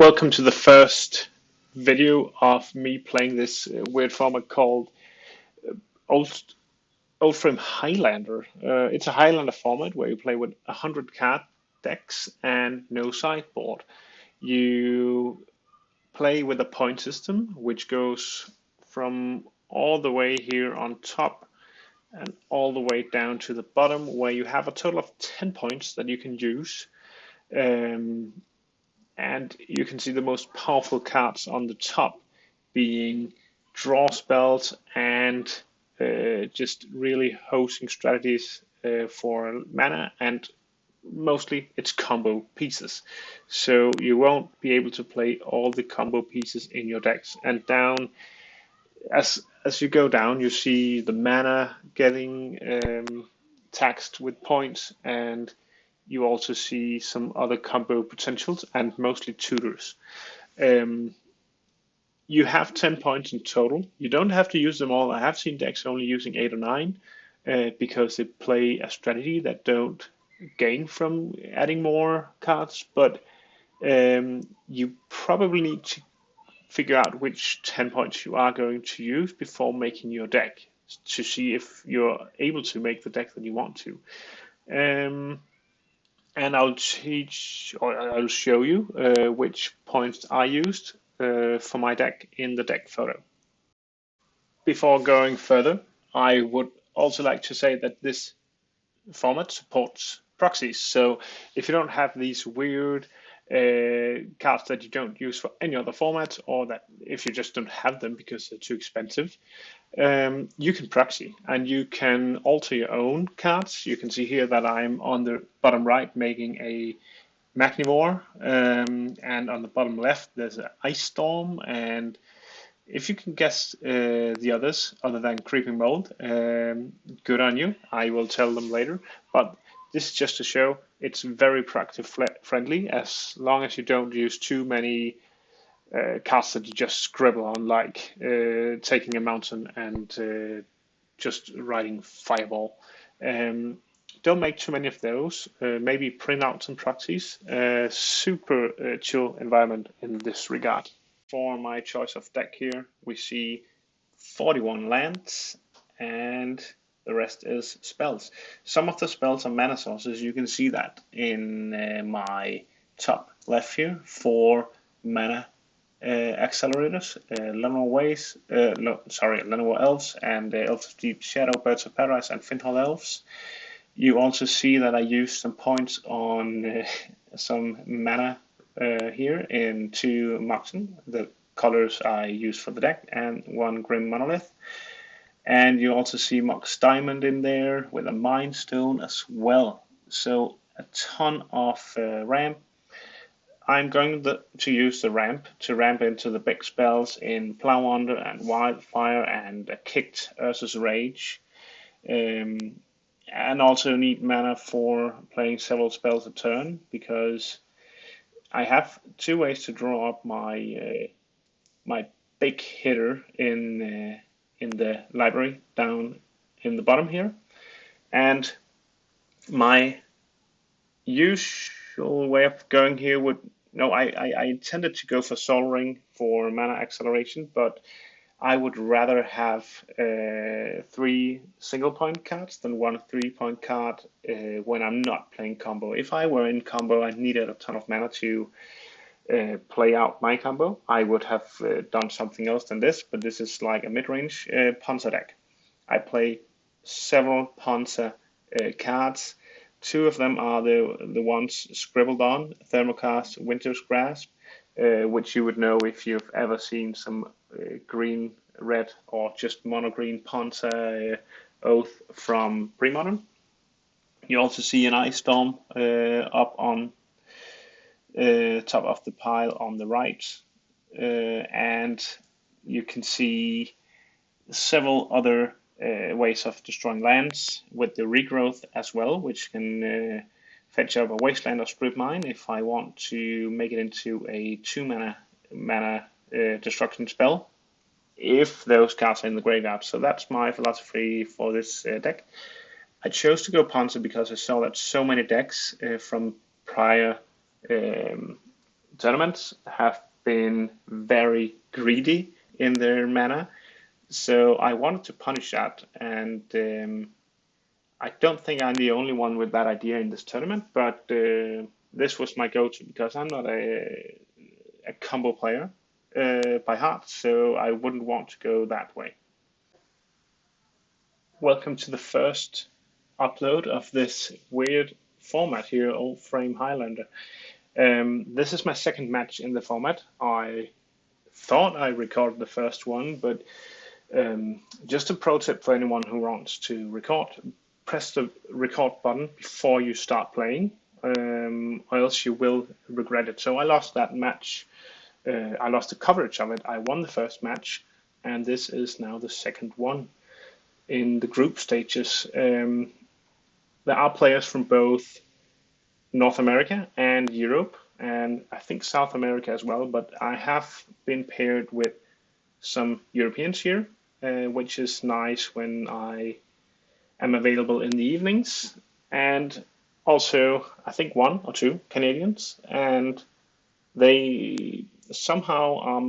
Welcome to the first video of me playing this weird format called Old Old Fram Highlander. It's a Highlander format where you play with 100 card decks and no sideboard. You play with a point system, which goes from all the way here on top and all the way down to the bottom, where you have a total of 10 points that you can use. Um, and you can see the most powerful cards on the top being draw spells and just really hosting strategies for mana, and mostly it's combo pieces. So you won't be able to play all the combo pieces in your decks. And down, as you go down, you see the mana getting taxed with points, and you also see some other combo potentials and mostly tutors. Um, you have 10 points in total. You don't have to use them all. I have seen decks only using 8 or 9 because they play a strategy that don't gain from adding more cards, but you probably need to figure out which 10 points you are going to use before making your deck to see if you're able to make the deck that you want to. And I'll teach, or I'll show you which points I used for my deck in the deck photo. Before going further, I would also like to say that this format supports proxies. So if you don't have these weird cards that you don't use for any other format, or that if you just don't have them because they're too expensive, you can proxy and you can alter your own cards. You can see here that I'm on the bottom right making a Magnivore, and on the bottom left there's an Ice Storm, and if you can guess the others other than Creeping Mold, good on you. I will tell them later, but this is just to show it's very practice friendly as long as you don't use too many cards that you just scribble on, like taking a mountain and just writing Fireball. Don't make too many of those. Maybe print out some proxies. Super chill environment in this regard. For my choice of deck here, we see 41 lands and the rest is spells. Some of the spells are mana sources. You can see that in my top left here for mana accelerators, Llanowar Ways, Llanowar Elves, and Elves of Deep Shadow, Birds of Paradise, and Finhall Elves. You also see that I used some points on some mana here in 2 Moxen, the colors I use for the deck, and 1 Grim Monolith. And you also see Mox Diamond in there with a Mind Stone as well. So a ton of ramp. I'm going to use the ramp to ramp into the big spells in Premodern and Wildfire and Kicked Urza's Rage. And also need mana for playing several spells a turn, because I have 2 ways to draw up my my big hitter in the library down in the bottom here. And my usual way of going here would, no, I intended to go for Sol Ring for mana acceleration, but I would rather have 3 single point cards than 1 3-point card when I'm not playing combo. If I were in combo and needed a ton of mana to play out my combo, I would have done something else than this, but this is like a mid-range Ponza deck. I play several Ponza cards. 2 of them are the ones scribbled on, Thermocast, Winter's Grasp, which you would know if you've ever seen some green, red, or just mono green Ponza Oath from Premodern. You also see an Ice Storm up on top of the pile on the right, and you can see several other ways of destroying lands with the regrowth as well, which can fetch up a Wasteland or Strip Mine if I want to make it into a 2 mana destruction spell, if those cards are in the graveyard. So that's my philosophy for this deck. I chose to go Ponza because I saw that so many decks from prior tournaments have been very greedy in their mana. So I wanted to punish that, and I don't think I'm the only one with that idea in this tournament, but this was my go-to because I'm not a combo player by heart, so I wouldn't want to go that way. Welcome to the first upload of this weird format here, Old Fram Highlander. This is my second match in the format. I thought I recorded the first one, but just a pro tip for anyone who wants to record, press the record button before you start playing, or else you will regret it. So I lost that match. I lost the coverage of it. I won the first match, and this is now the second one in the group stages. There are players from both North America and Europe, and I think South America as well, but I have been paired with some Europeans here, which is nice when I am available in the evenings, and also I think one or two Canadians, and they somehow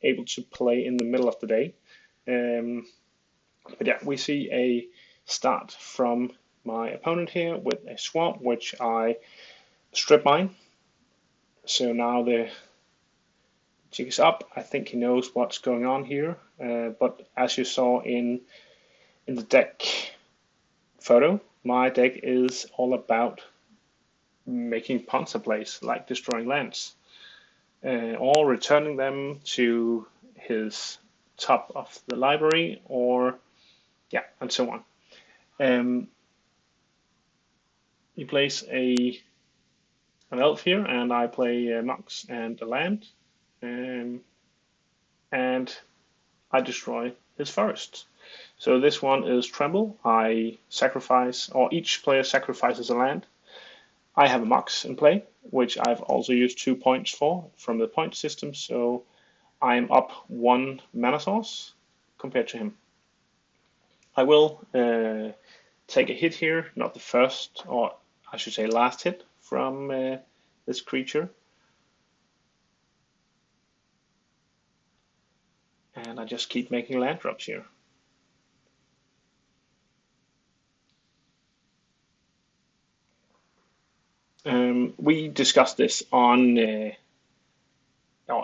able to play in the middle of the day. But yeah, we see a start from my opponent here with a swamp, which I strip mine. So now the jig is up. I think he knows what's going on here. But as you saw in the deck photo, my deck is all about making Panzer plays, like destroying lands, or returning them to his top of the library, or yeah, and so on. He plays an elf here, and I play Mox and a land, and I destroy his forest. So this one is Tremble. I sacrifice, or each player sacrifices a land. I have a Mox in play, which I've also used 2 points for from the point system, so I'm up 1 mana source compared to him. I will take a hit here, not the first, or I should say last hit from this creature. And I just keep making land drops here. We discussed this on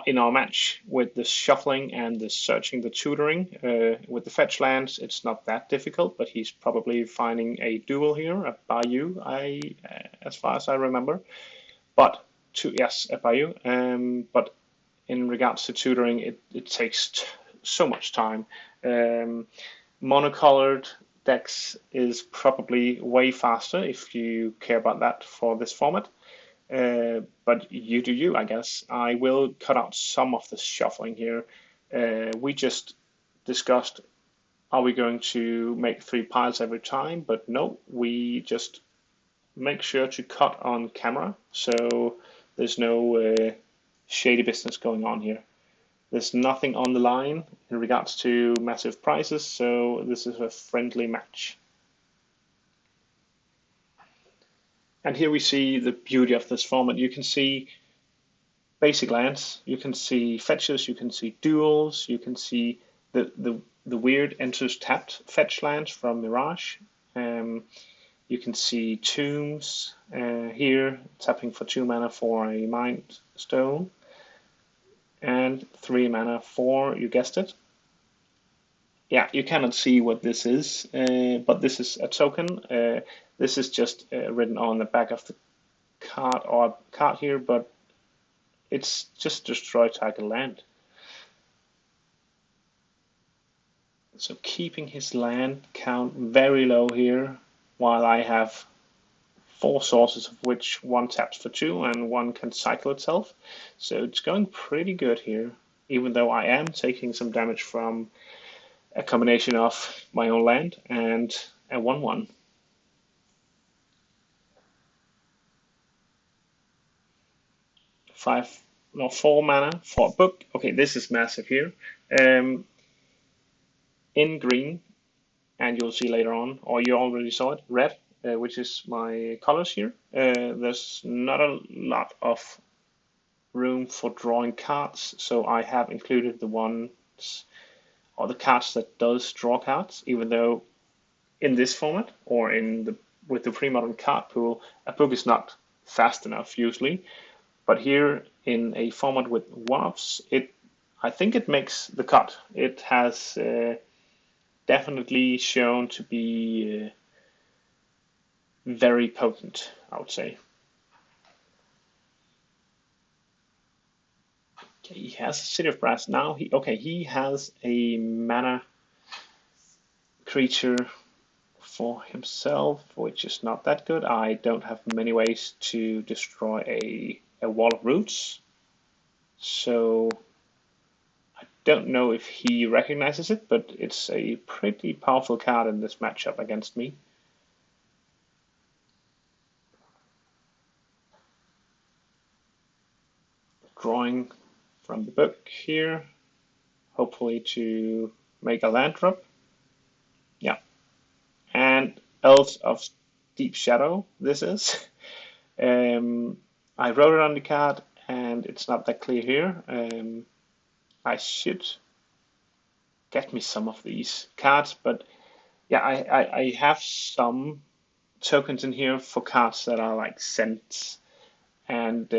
in our match with the shuffling and the searching, the tutoring. With the fetch lands, it's not that difficult, but he's probably finding a duel here, a Bayou, as far as I remember. But yes, a Bayou. But in regards to tutoring, it takes so much time. Monocolored decks is probably way faster if you care about that for this format. But you do you, I guess. I will cut out some of the shuffling here. We just discussed, are we going to make 3 piles every time? But no, we just make sure to cut on camera, so there's no shady business going on here. There's nothing on the line in regards to massive prizes, so this is a friendly match. And here we see the beauty of this format. You can see basic lands, you can see fetches, you can see duels, you can see the weird enters tapped fetch lands from Mirage. You can see tombs here, tapping for 2 mana for a Mind Stone, and 3 mana for, you guessed it. Yeah, you cannot see what this is, but this is a token. This is just written on the back of the card here, but it's just destroy target land. So keeping his land count very low here, while I have 4 sources of which 1 taps for 2 and 1 can cycle itself. So it's going pretty good here, even though I am taking some damage from a combination of my own land and a 1/1. Four mana for a book. Okay, this is massive here. In green, and you'll see later on, or you already saw it, red, which is my colors here. There's not a lot of room for drawing cards, so I have included the ones or the cards that does draw cards, even though in this format or in the with the pre-modern card pool, a book is not fast enough usually. But here in a format with one-offs, I think it makes the cut. It has definitely shown to be very potent, I would say. Okay, he has a City of Brass now. He has a mana creature for himself, which is not that good. I don't have many ways to destroy a wall of roots, so I don't know if he recognizes it, but it's a pretty powerful card in this matchup against me. Drawing from the book here, hopefully to make a land drop. Yeah, and Elves of Deep Shadow, this is. I wrote it on the card, and it's not that clear here. I should get me some of these cards, but yeah, I have some tokens in here for cards that are like cents, and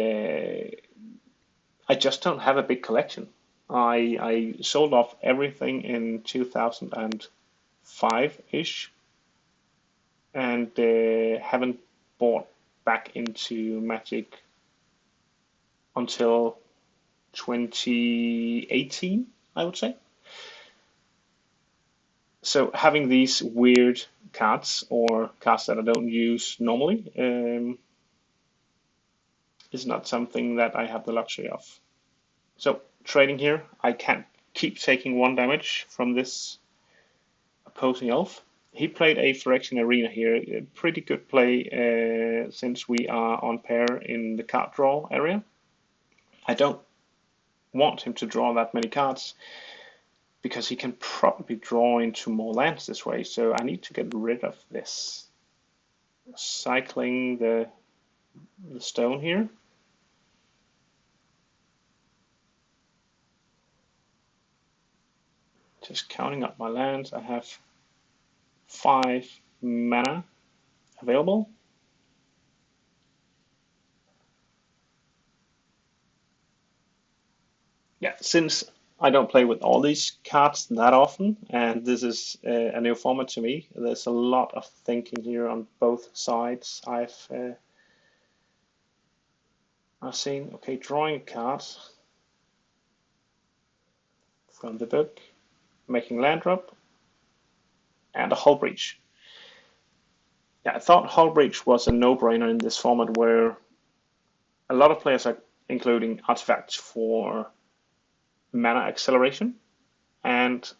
I just don't have a big collection. I sold off everything in 2005-ish, and haven't bought back into Magic until 2018, I would say. So having these weird cards or cards that I don't use normally is not something that I have the luxury of. So trading here, I can't keep taking 1 damage from this opposing elf. He played a Phyrexian Arena here, a pretty good play since we are on pair in the card draw area. I don't want him to draw that many cards because he can probably draw into more lands this way, so I need to get rid of this. Cycling the stone here. Just counting up my lands, I have 5 mana available. Yeah, since I don't play with all these cards that often, and this is a new format to me, there's a lot of thinking here on both sides. I've seen, okay, drawing a card from the book, making land drop, and a hull breach. Yeah, I thought hull breach was a no-brainer in this format where a lot of players are including artifacts for mana acceleration and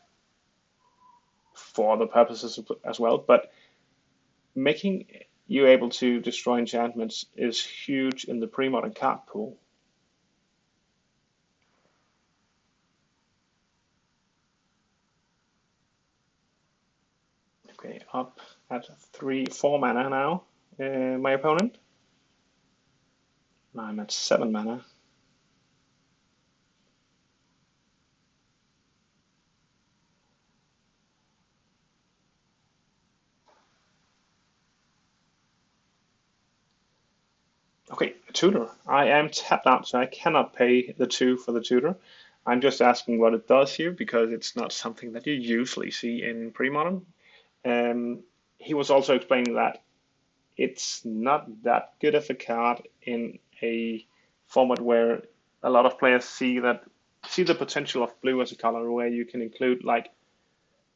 for other purposes as well, but making you able to destroy enchantments is huge in the pre-modern card pool. Okay, up at 4 mana now, my opponent. I'm at 7 mana. Okay, tutor. I am tapped out, so I cannot pay the 2 for the tutor. I'm just asking what it does here because it's not something that you usually see in pre-modern. He was also explaining that it's not that good of a card in a format where a lot of players see the potential of blue as a color, where you can include like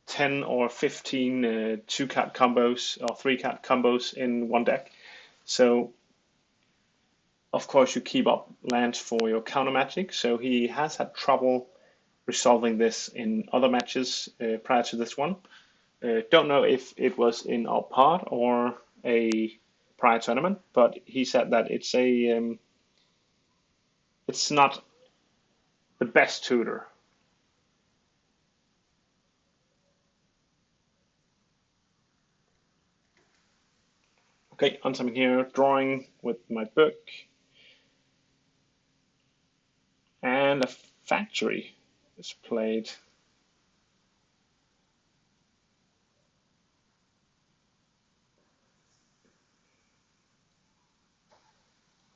10 or 15 2-card combos or 3-card combos in one deck. So of course you keep up lands for your counter magic. So he has had trouble resolving this in other matches prior to this one. Don't know if it was in our part or a prior tournament, but he said that it's not the best tutor. Okay, on something here, drawing with my book. And a factory is played.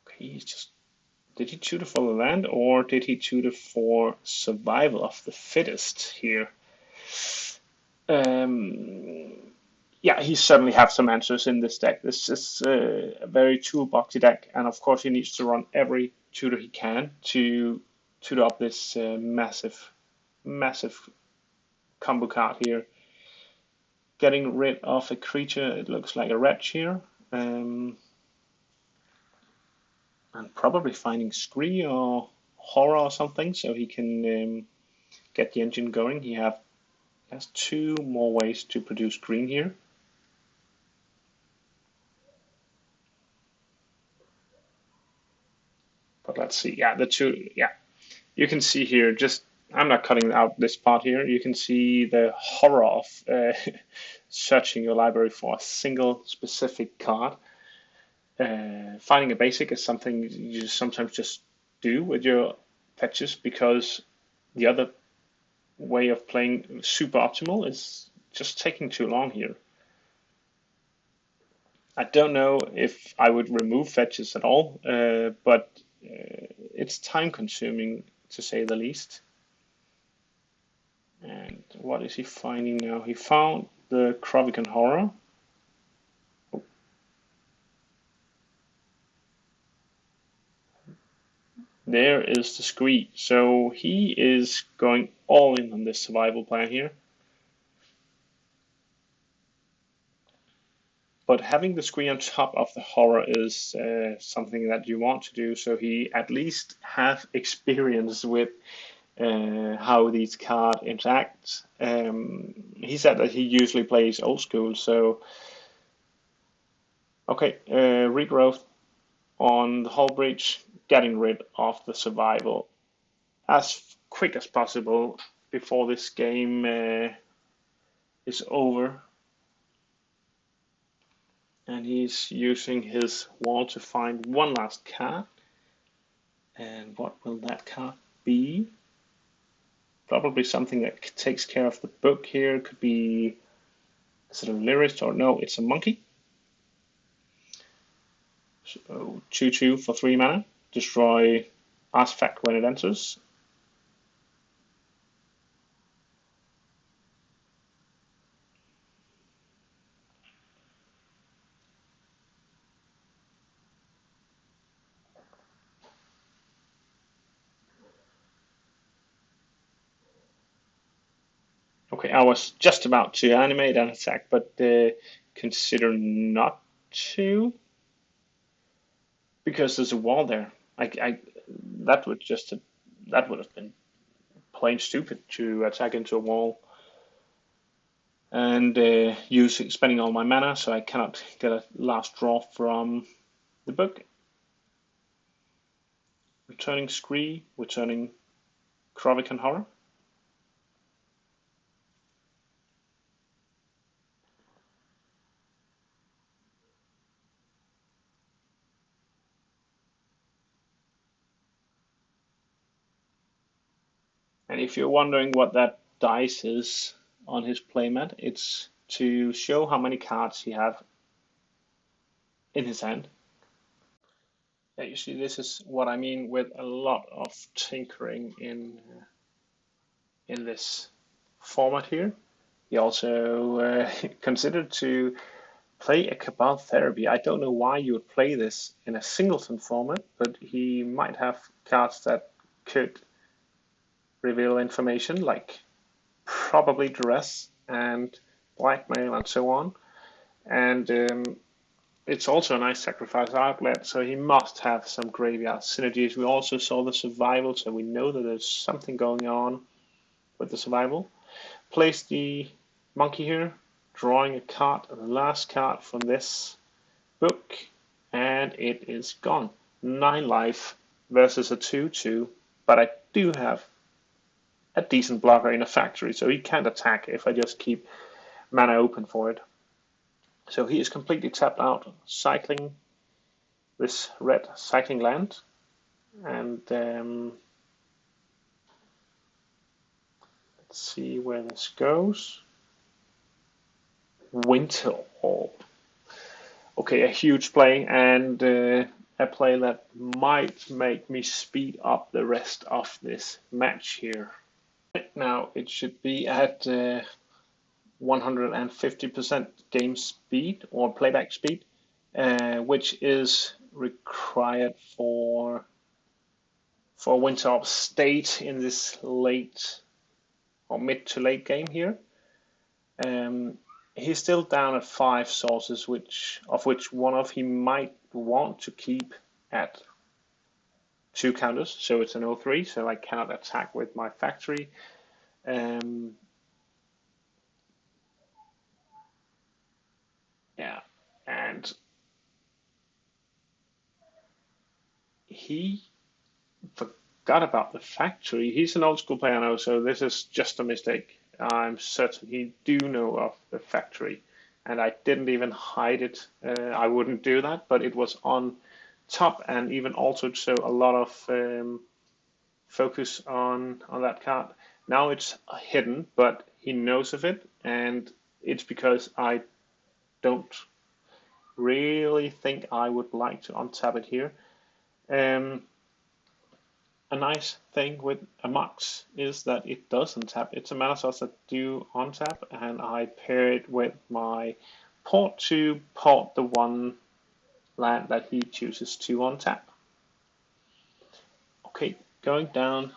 Okay, he's just, did he choose it for the land, or did he choose it for survival of the fittest here? Yeah, he certainly have some answers in this deck. This is a very toolboxy deck, and of course he needs to run every tutor he can to tutor up this massive combo card here. Getting rid of a creature, it looks like a wretch here, and probably finding Scree or Horror or something, so he can get the engine going. He has 2 more ways to produce green here. But let's see. Yeah, the 2. Yeah, you can see here. Just I'm not cutting out this part here. You can see the horror of searching your library for a single specific card. Finding a basic is something you sometimes just do with your fetches, because the other way of playing super optimal is just taking too long here. I don't know if I would remove fetches at all, but it's time consuming to say the least. And what is he finding now? He found the Krovikan Horror. Oh. There is the Scree. So he is going all in on this survival plan here. But having the Scree on top of the Horror is something that you want to do, so he at least have experience with how these cards interact. He said that he usually plays old school, so okay, regrowth on the hull breach, getting rid of the survival as quick as possible before this game is over. And he's using his wall to find one last card. And what will that card be? Probably something that takes care of the book here. It could be, is it a lyrist or no? It's a monkey. So 2/2 for 3 mana. Destroy artifact when it enters. Okay, I was just about to animate an attack, but consider not to, because there's a wall there. That would have been plain stupid to attack into a wall and spending all my mana, so I cannot get a last draw from the book. Returning Scree, returning Krovikan Horror. And if you're wondering what that dice is on his playmat, it's to show how many cards he have in his hand. Yeah, you see, this is what I mean with a lot of tinkering in this format here. He also considered to play a Cabal Therapy. I don't know why you would play this in a singleton format, but he might have cards that could reveal information like probably duress and blackmail and so on. And it's also a nice sacrifice outlet, so he must have some graveyard synergies. We also saw the survival, so we know that there's something going on with the survival. Place the monkey here, drawing a card, the last card from this book, and it is gone. 9 life versus a 2/2, but I do have a decent blocker in a factory, so he can't attack if I just keep mana open for it. So he is completely tapped out, cycling this red cycling land, and Let's see where this goes. Winter Orb. Okay, a huge play, and a play that might make me speed up the rest of this match here. Now it should be at 150% game speed or playback speed, which is required for Winter Orb state in this late or mid to late game here. He's still down at 5 sources, of which one of he might want to keep at 2 counters, so it's an 0-3, so I cannot attack with my factory. Yeah, and he forgot about the factory. He's an old school player now, so this is just a mistake. I'm certain he do know of the factory, and I didn't even hide it. I wouldn't do that, but it was on top and even altered, so a lot of focus on that card. Now it's hidden, but he knows of it, and it's because I don't really think I would like to untap it here. A nice thing with a Mox is that it does untap. It's a mana source that do untap, and I pair it with my port to port the one land that he chooses to untap. Okay, going down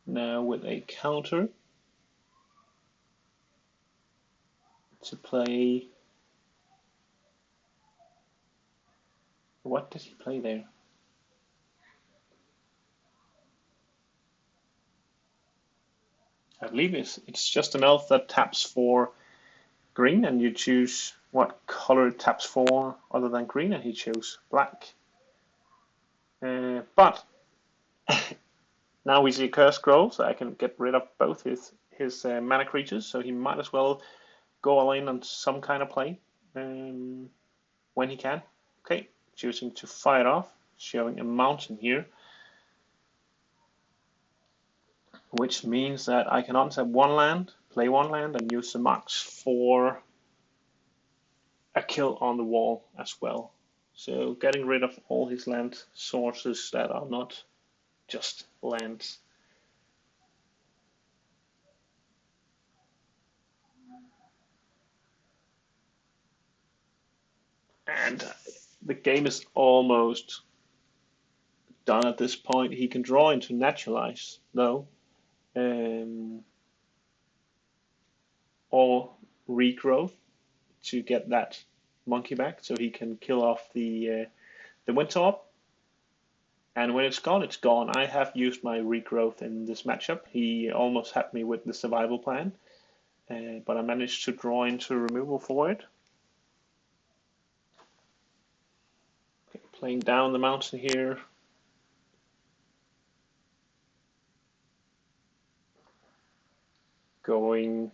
now with a counter to play. What did he play there? I believe it's just an elf that taps for green, and you choose what color it taps for other than green, and he chose black. But now we see a curse scroll, so I can get rid of both his mana creatures, so he might as well go all in on some kind of play when he can. Okay, choosing to fire it off, showing a mountain here, which means that I can untap one land, play one land, and use the Mox for a kill on the wall as well. So getting rid of all his land sources that are not just lands. And the game is almost done at this point. He can draw into Naturalize, though, or Regrowth to get that monkey back, so he can kill off the Winter Orb. And when it's gone, it's gone. I have used my Regrowth in this matchup. He almost had me with the survival plan, but I managed to draw into removal for it. Okay, playing down the mountain here. Going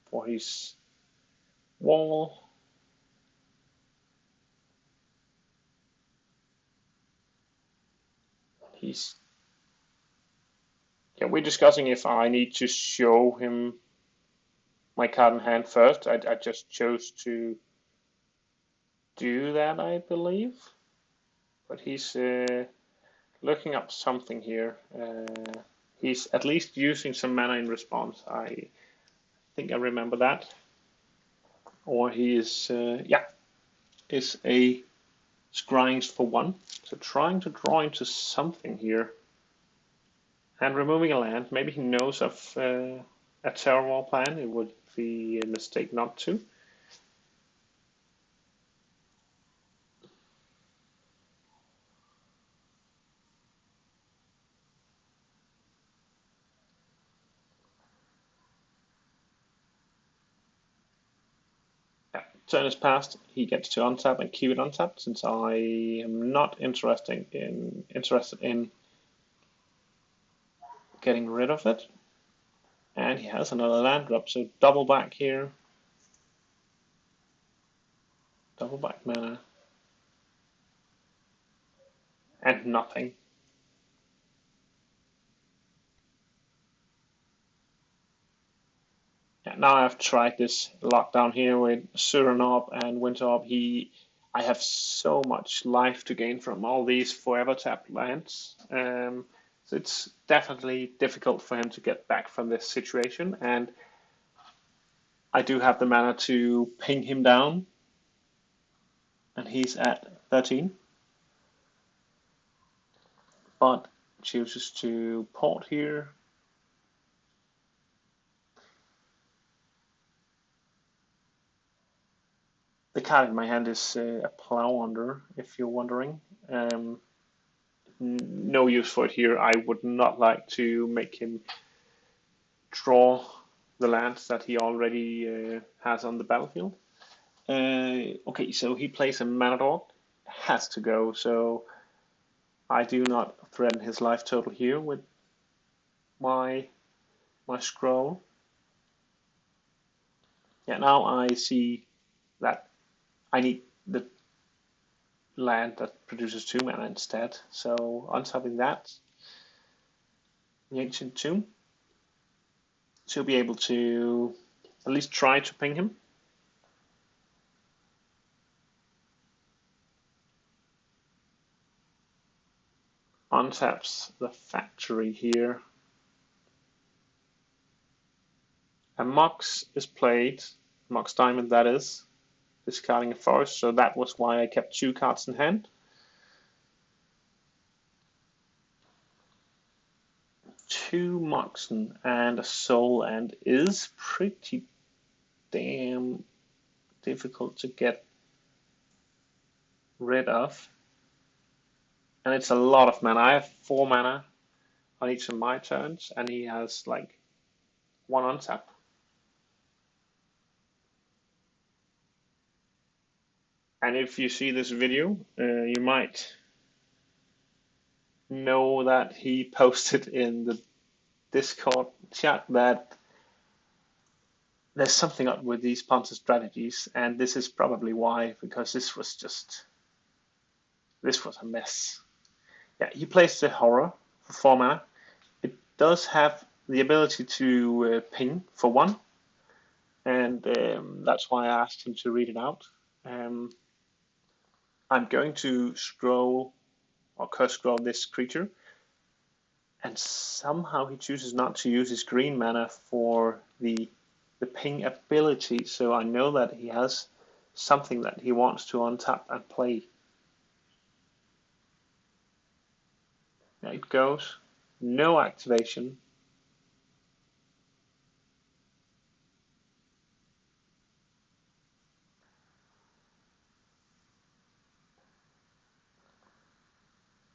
for his wall. We're discussing if I need to show him my card in hand first. I just chose to do that, I believe. But he's looking up something here. He's at least using some mana in response. I think I remember that. Or he is, is a scryings for 1. So trying to draw into something here. And removing a land. Maybe he knows of a Terror Wall plan. It would be a mistake not to. Turn is passed, he gets to untap and keep it untapped, since I am not interested in getting rid of it. And he has another land drop, so double back here. Double back mana. And nothing. Now I've tried this lockdown here with Surinop and Winterop. I have so much life to gain from all these forever tapped lands. So it's definitely difficult for him to get back from this situation. And I do have the mana to ping him down, and he's at 13. But chooses to port here. The card in my hand is a Premodern, if you're wondering. No use for it here. I would not like to make him draw the lands that he already has on the battlefield. Okay, so he plays a mana dog. Has to go, so I do not threaten his life total here with my scroll. Yeah, now I see that I need the land that produces 2 mana instead. So untapping that, the Ancient Tomb, to be able to at least try to ping him. Untaps the factory here. A Mox is played, Mox Diamond that is, discarding a forest, so that was why I kept 2 cards in hand. Two Moxen and a Soul End is pretty damn difficult to get rid of. And it's a lot of mana. I have 4 mana on each of my turns, and he has like 1 untap. And if you see this video, you might know that he posted in the Discord chat that there's something up with these Poncer strategies, and this is probably why, because this was a mess. Yeah, he plays the Horror for 4 mana. It does have the ability to ping for 1, and that's why I asked him to read it out. I'm going to scroll or curse scroll this creature, and somehow he chooses not to use his green mana for the ping ability, so I know that he has something that he wants to untap and play. There it goes. No activation.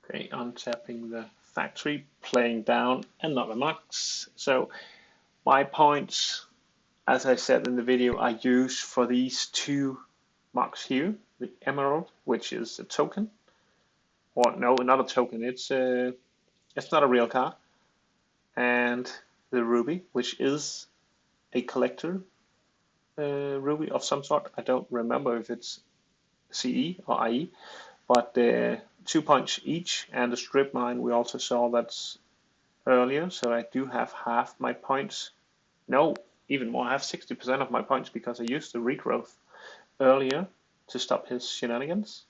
Okay, untapping the factory, playing down another Mox. So my points, as I said in the video, I use for these 2 Mox here. The Emerald, which is a token. Or no, not a token, it's not a real card. And the Ruby, which is a collector ruby of some sort. I don't remember if it's CE or IE, but 2 points each, and the strip mine we also saw that's earlier, so I do have half my points. No, even more, I have 60% of my points because I used the regrowth earlier to stop his shenanigans.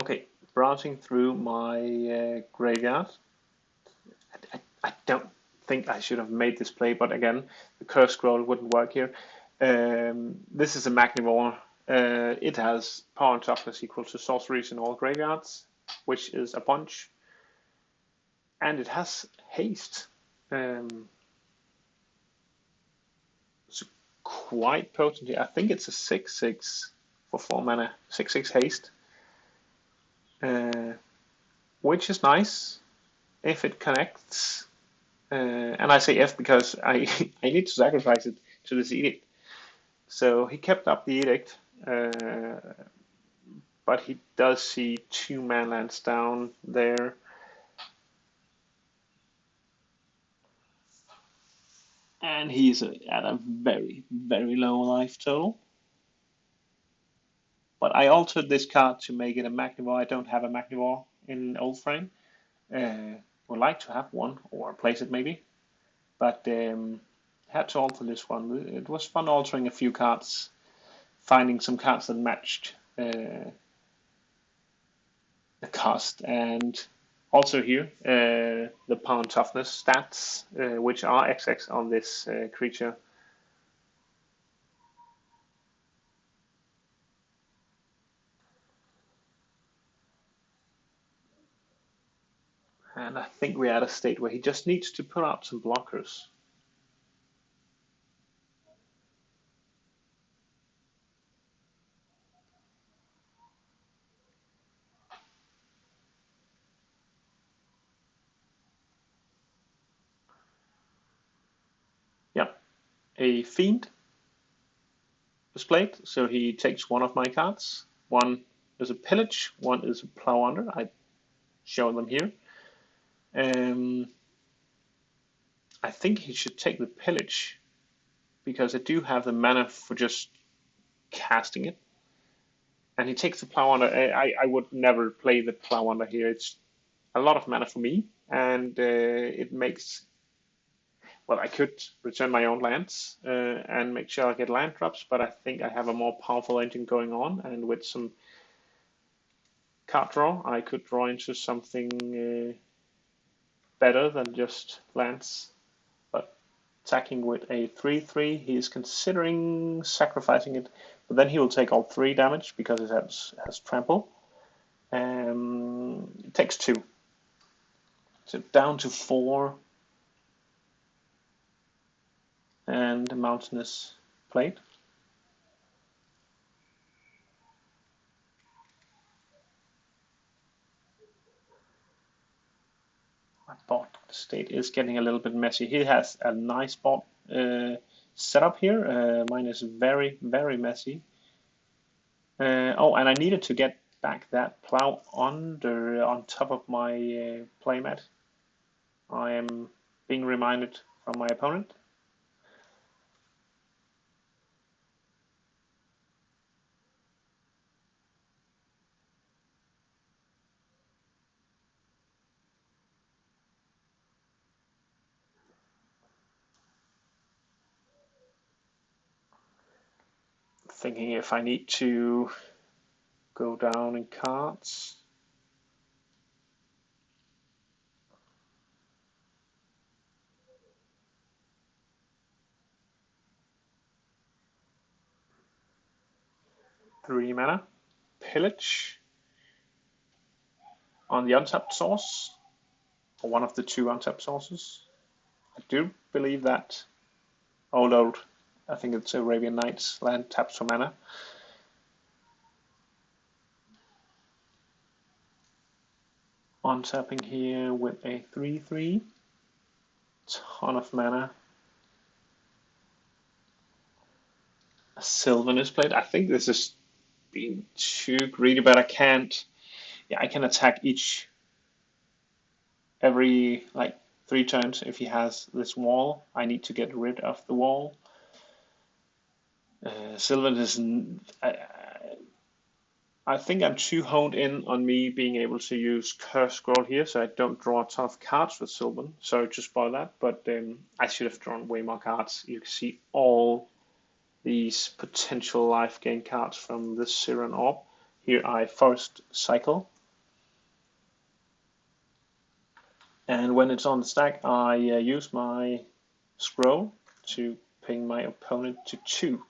Okay, browsing through my graveyard. I don't think I should have made this play, but again, the curse scroll wouldn't work here. This is a Magnivore. It has power and toughness equal to sorceries in all graveyards, which is a bunch. And it has haste. It's quite potent. I think it's a 6/6 for 4 mana, 6/6 haste. Which is nice if it connects. And I say if because I need to sacrifice it to this edict. So he kept up the edict, but he does see 2 manlands down there. And he's at a very, very low life total. But I altered this card to make it a Magnivore. I don't have a Magnivore in Old Frame. Would like to have one, or place it maybe. but had to alter this one. It was fun altering a few cards, finding some cards that matched the cost, and also here the power and toughness stats, which are XX on this creature. And I think we're at a state where he just needs to put out some blockers. Yep, a Fiend displayed, so he takes one of my cards. One is a Pillage, one is a Plow Under. I show them here. I think he should take the Pillage, because I do have the mana for just casting it. And he takes the Plow Under. I would never play the Plow Under here. It's a lot of mana for me, and it makes... Well, I could return my own lands and make sure I get land drops, but I think I have a more powerful engine going on, and with some card draw, I could draw into something better than just lands. But attacking with a 3/3, he is considering sacrificing it, but then he will take all 3 damage because it has trample. It takes 2, so down to 4. And the Mountainous Plate. My bot state is getting a little bit messy. He has a nice bot setup here. Mine is very, very messy. Oh, and I needed to get back that Plow Under on top of my playmat. I am being reminded from my opponent. Thinking if I need to go down in cards. Three mana. Pillage on the untapped source, or one of the 2 untapped sources. I do believe that old, I think it's Arabian Nights land taps for mana. Untapping here with a 3/3, ton of mana. A Sylvanus Plate. I think this is being too greedy, but I can't. Yeah, I can attack every like 3 turns if he has this wall. I need to get rid of the wall. Sylvanus is... I think I'm too honed in on me being able to use Curse Scroll here, so I don't draw a ton of cards with Sylvan. Sorry to spoil that, but I should have drawn way more cards. You can see all these potential life gain cards from the Siren Orb. Here I Forest Cycle. And when it's on the stack, I use my Scroll to ping my opponent to 2.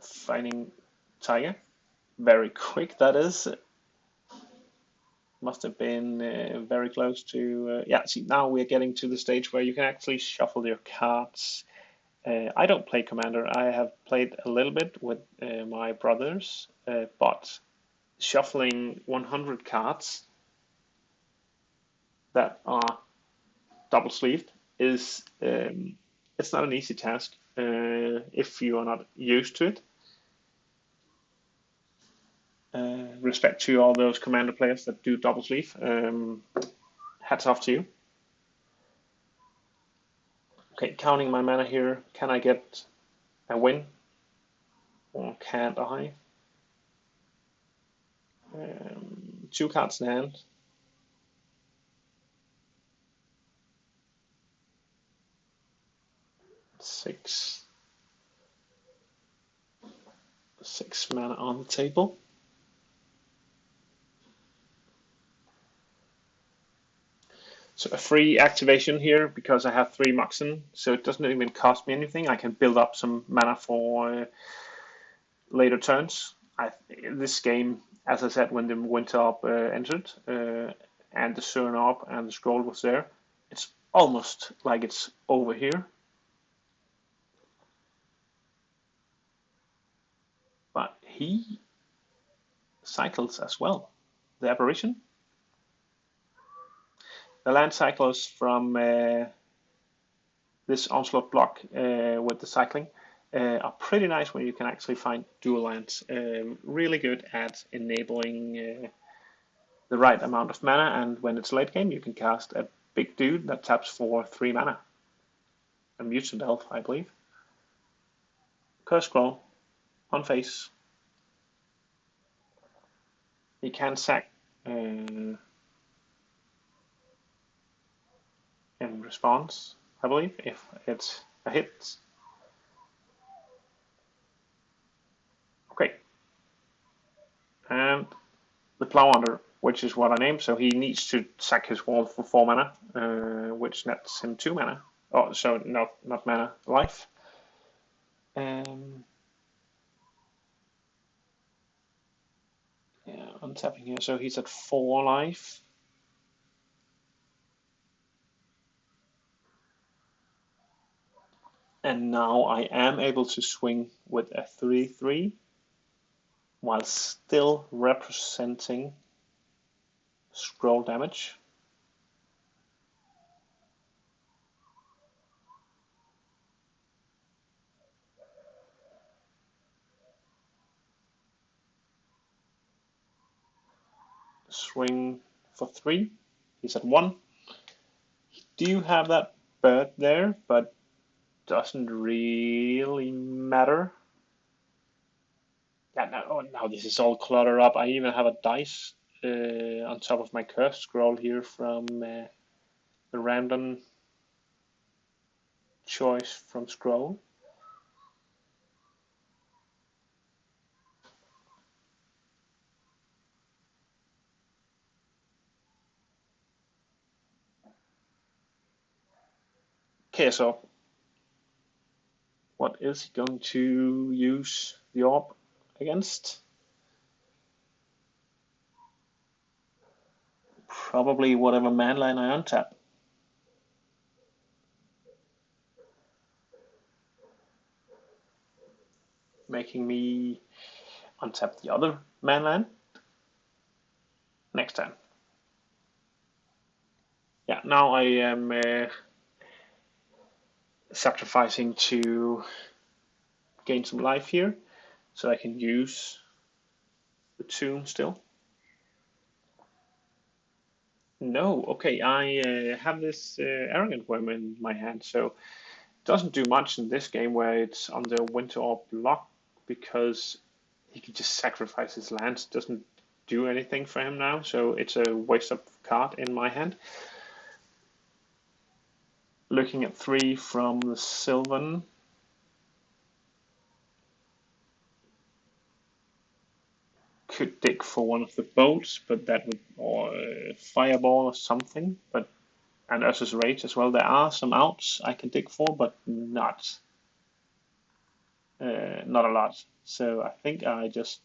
Fighting Tiger. Very quick, that is. Must have been very close to... yeah, see, now we're getting to the stage where you can actually shuffle your cards. I don't play Commander. I have played a little bit with my brothers, but shuffling 100 cards that are double-sleeved is... it's not an easy task if you are not used to it. Respect to all those Commander players that do double sleeve. Hats off to you. Okay, counting my mana here. Can I get a win? Or can't I? 2 cards in hand. Six mana on the table. So a free activation here because I have 3 Moxen, so it doesn't even cost me anything. I can build up some mana for later turns. This game, as I said, when the Winter Orb entered and the Cern Orb and the scroll was there, it's almost like it's over here. But he cycles as well. The Apparition. The land cycles from this Onslaught block with the cycling are pretty nice when you can actually find dual lands. Really good at enabling the right amount of mana, and when it's late game you can cast a big dude that taps for 3 mana. A Mutant Elf, I believe. Curse Scroll on face. You can sack in response, I believe, if it's a hit. Okay. And the Premodern, which is what I named, so he needs to sack his wall for 4 mana, which nets him 2 mana. Oh, so not mana, life. Yeah, untapping here, so he's at 4 life. And now I am able to swing with a 3/3 while still representing scroll damage. Swing for 3. He's at 1. Do have that bird there, but doesn't really matter. Yeah, now this is all cluttered up. I even have a dice on top of my curse scroll here from the random choice from scroll. Okay, so what is he going to use the orb against? Probably whatever manline I untap. Making me untap the other manland next time. Yeah, now I am sacrificing to gain some life here, so I can use the tomb still. No, okay, I have this arrogant worm in my hand, so it doesn't do much in this game where it's on the Winter Orb block because he can just sacrifice his lands. It doesn't do anything for him now, so it's a waste of card in my hand. Looking at 3 from the Sylvan. Could dig for one of the bolts, but that would, or fireball or something, but and Ursus Rage as well. There are some outs I can dig for, but not a lot. So I think I just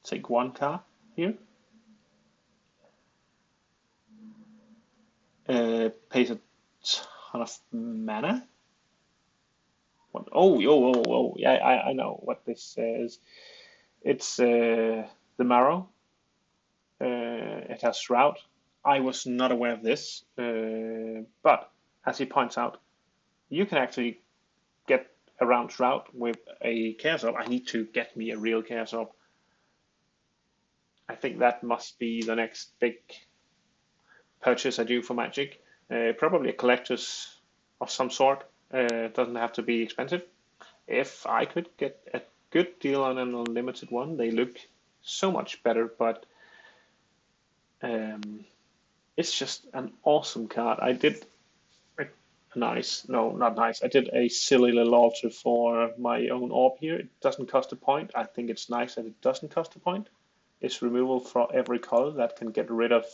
take 1 card here. Pays a ton of mana. What? Oh! Yeah, I know what this is. It's the Marrow. It has Shroud. I was not aware of this, but as he points out, you can actually get around Shroud with a Chaos Orb. I need to get me a real Chaos Orb. I think that must be the next big purchase I do for Magic. Probably a collector's of some sort. Doesn't have to be expensive. If I could get a good deal on an unlimited one, they look so much better, but it's just an awesome card. I did a nice, no, not nice. I did a silly little altar for my own orb here. It doesn't cost a point. I think it's nice that it doesn't cost a point. It's removal for every color that can get rid of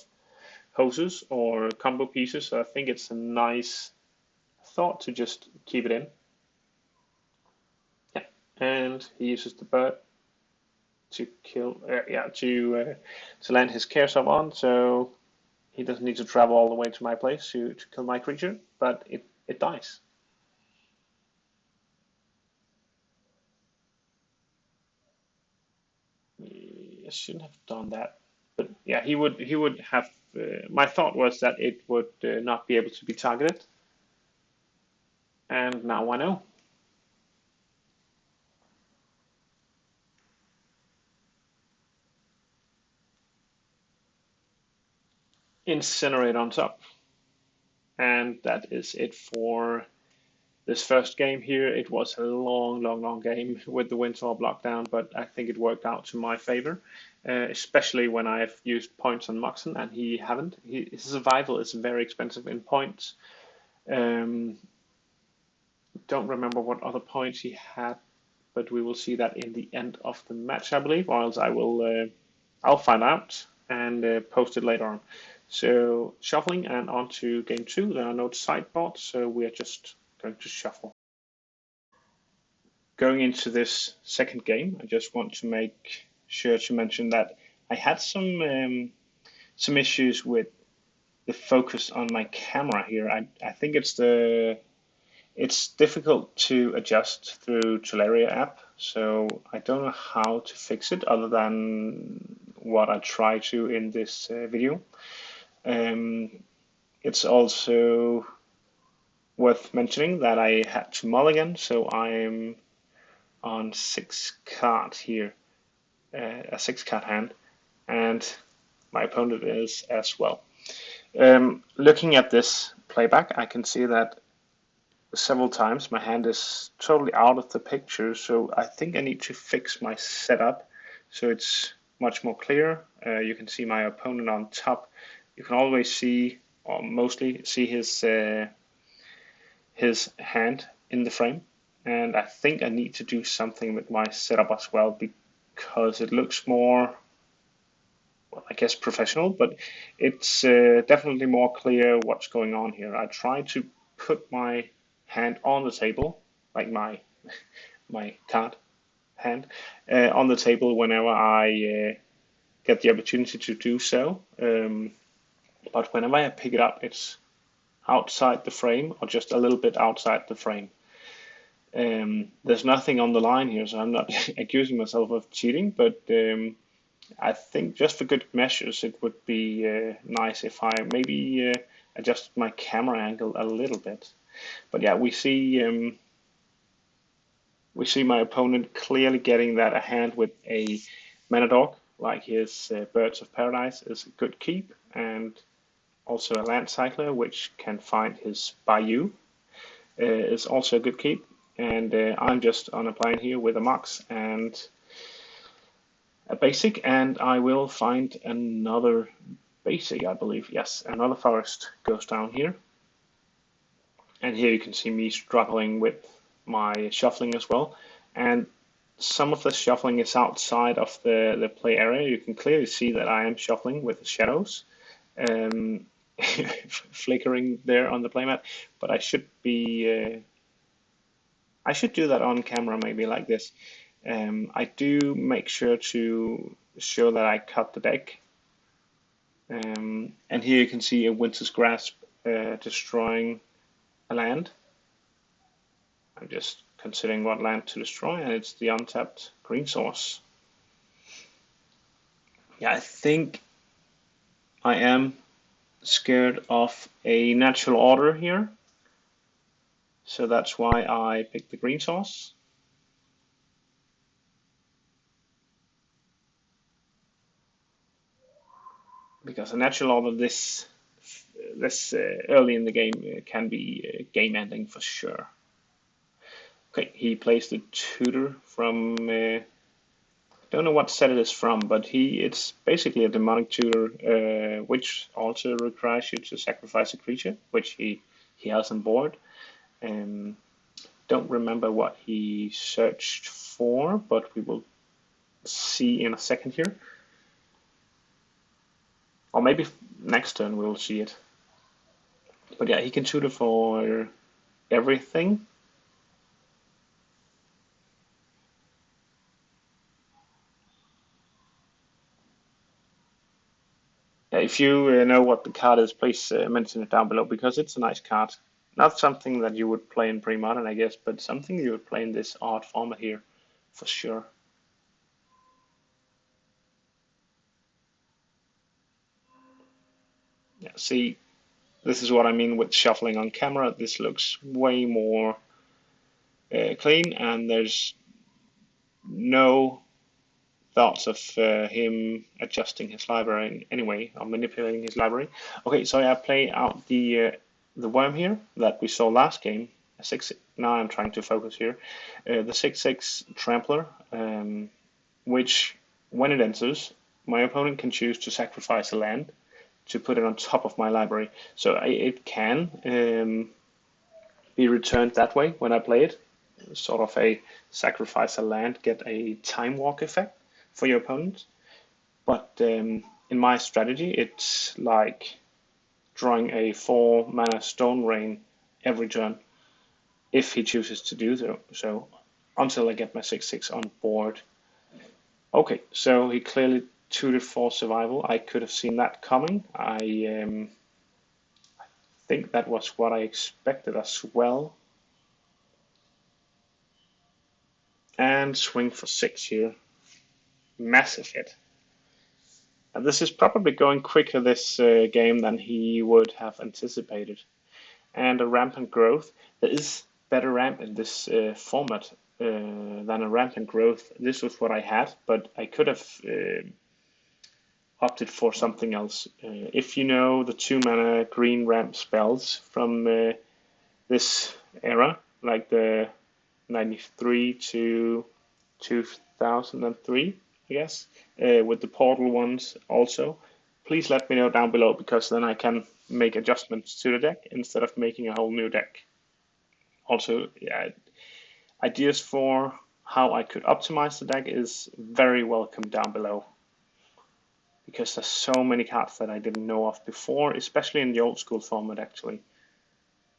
hoses or combo pieces. So I think it's a nice thought to just keep it in. Yeah, and he uses the bird to kill, to land his care sub on. So he doesn't need to travel all the way to my place to kill my creature, but it dies. I shouldn't have done that, but yeah, he would have. My thought was that it would not be able to be targeted, and now I know. Incinerate on top, and that is it for this first game here. It was a long game with the Winter lockdown, but I think it worked out to my favor, especially when I've used points on Moxon and he haven't. His survival is very expensive in points. Don't remember what other points he had, but we will see that in the end of the match, I believe, or else I'll find out and post it later on. So shuffling and on to game 2. There are no sideboards, so we are just going to shuffle. Going into this second game, I just want to make sure to mention that I had some issues with the focus on my camera here. I think it's difficult to adjust through Teleria app, so I don't know how to fix it other than what I try to in this video. It's also worth mentioning that I had to mulligan, so I'm on 6 cards here, a 6 card hand, and my opponent is as well. Looking at this playback, I can see that several times my hand is totally out of the picture, so I think I need to fix my setup so it's much more clear. You can see my opponent on top. You can always see, or mostly see his hand in the frame, and I think I need to do something with my setup as well because it looks more, well, I guess professional, but it's definitely more clear what's going on here. I try to put my hand on the table, like my card hand, on the table whenever I get the opportunity to do so. But whenever I pick it up, it's outside the frame or just a little bit outside the frame. There's nothing on the line here, so I'm not accusing myself of cheating, but I think just for good measures, it would be nice if I maybe adjust my camera angle a little bit. But yeah, we see my opponent clearly getting that a hand with a mana dog, like his Birds of Paradise, is a good keep, and also a land cycler, which can find his Bayou, is also a good keep. And I'm just on a plane here with a Mox and a basic, and I will find another basic, I believe. Yes, another forest goes down here. And here you can see me struggling with my shuffling as well. And some of the shuffling is outside of the play area. You can clearly see that I am shuffling with the shadows. Flickering there on the playmat, but I should be I should do that on camera, maybe like this. I do make sure to show that I cut the deck, and here you can see a Winter's Grasp destroying a land. I'm just considering what land to destroy, and it's the untapped green source. Yeah, I think I am scared of a natural order here, so that's why I picked the green source. Because a natural order this early in the game can be game ending for sure. Okay, he plays the tutor from don't know what set it is from, but it's basically a demonic tutor, which also requires you to sacrifice a creature, which he has on board. Don't remember what he searched for, but we will see in a second here. Or maybe next turn we'll see it. But yeah, he can tutor for everything. If you know what the card is, please mention it down below, because it's a nice card. Not something that you would play in Premodern, I guess, but something you would play in this art format here, for sure. Yeah, see, this is what I mean with shuffling on camera. This looks way more clean, and there's no thoughts of him adjusting his library anyway, or manipulating his library. Okay, so I play out the worm here that we saw last game. Now I'm trying to focus here. The 6/6 Trampler, which when it enters, my opponent can choose to sacrifice a land to put it on top of my library. So it can be returned that way when I play it. Sort of a sacrifice a land, get a time walk effect for your opponent. But in my strategy, it's like drawing a 4-mana Stone Rain every turn, if he chooses to do so, until I get my 6/6 on board. Okay, so he clearly tutored for survival. I could have seen that coming. I think that was what I expected as well. And swing for 6 here. Massive hit. And this is probably going quicker this game than he would have anticipated. And a rampant growth. There is better ramp in this format than a rampant growth. This was what I had, but I could have opted for something else. If you know the 2-mana green ramp spells from this era, like the 93 to 2003, I guess, with the portal ones also, please let me know down below, because then I can make adjustments to the deck instead of making a whole new deck. Also, yeah, ideas for how I could optimize the deck is very welcome down below, because there's so many cards that I didn't know of before, especially in the old school format actually.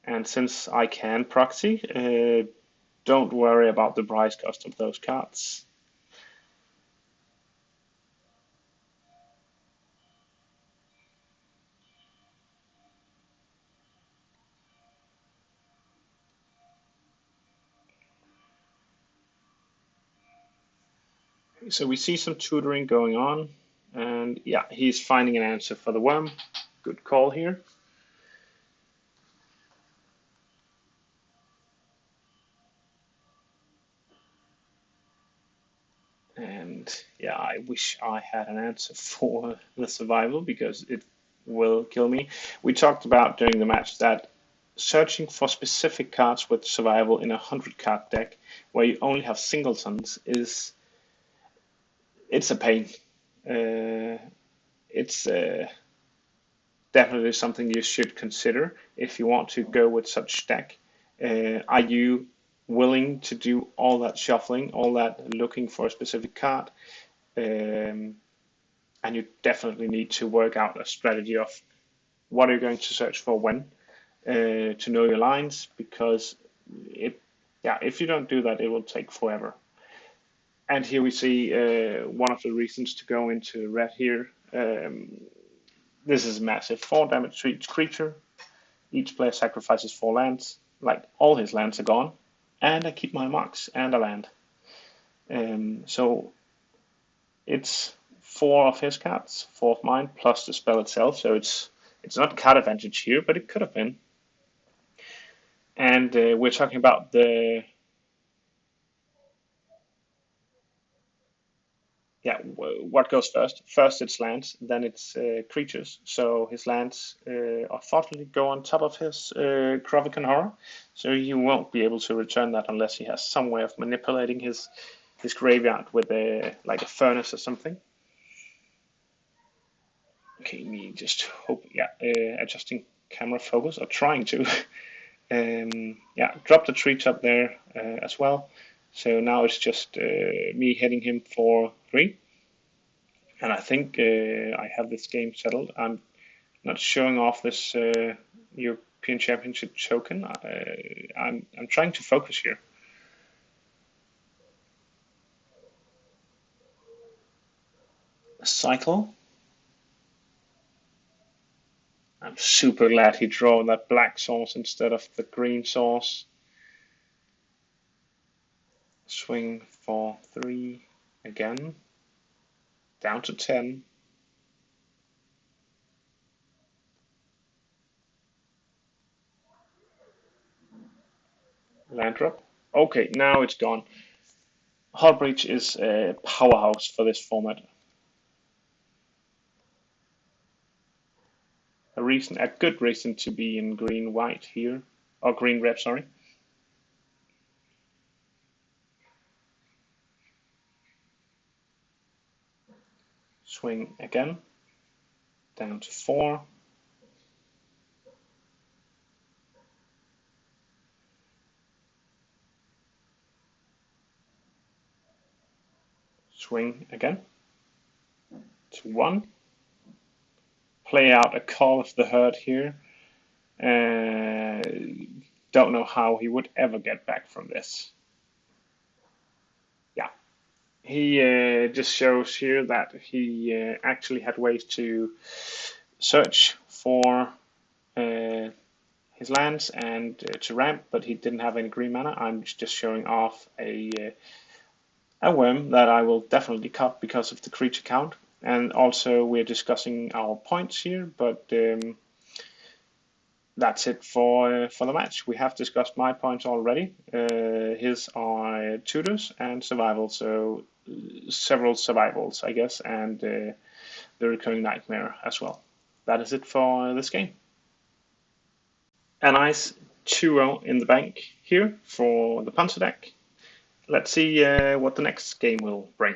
And since I can proxy, don't worry about the price cost of those cards. So we see some tutoring going on, and yeah, he's finding an answer for the worm. Good call here. And yeah, I wish I had an answer for the survival, because it will kill me. We talked about during the match that searching for specific cards with survival in a 100-card deck where you only have singletons it's a pain. It's definitely something you should consider if you want to go with such deck. Are you willing to do all that shuffling, all that looking for a specific card? And you definitely need to work out a strategy of what are you going to search for when, to know your lines, because if you don't do that, it will take forever. And here we see one of the reasons to go into red here. This is massive. 4 damage to each creature. Each player sacrifices 4 lands. Like, all his lands are gone. And I keep my marks and a land. So it's 4 of his cards, 4 of mine, plus the spell itself. So it's not card advantage here, but it could have been. And we're talking about what goes first? First it's lands, then it's creatures. So his lands unfortunately go on top of his Krovikan Horror, so he won't be able to return that unless he has some way of manipulating his graveyard with like a furnace or something. Okay, me just hope, adjusting camera focus, or trying to. Yeah, drop the treats up there as well. So now it's just me hitting him for 3. And I think I have this game settled. I'm not showing off this European Championship token. I'm trying to focus here. Cycle. I'm super glad he drew that black sauce instead of the green sauce. Swing for 3 again. Down to 10. Land drop. Okay, now it's gone. Hull Breach is a powerhouse for this format. A good reason to be in green-white here, or green-red, sorry. Swing again, down to 4. Swing again, to 1. Play out a Call of the Herd here. Don't know how he would ever get back from this. Yeah, he just shows here that he actually had ways to search for his lands and to ramp, but he didn't have any green mana. I'm just showing off a worm that I will definitely cut because of the creature count. And also we're discussing our points here, but that's it for the match. We have discussed my points already. His are tutors and survival, so several survivals, I guess, and the recurring nightmare as well. That is it for this game. A nice 2-0 in the bank here for the Panzer deck. Let's see what the next game will bring.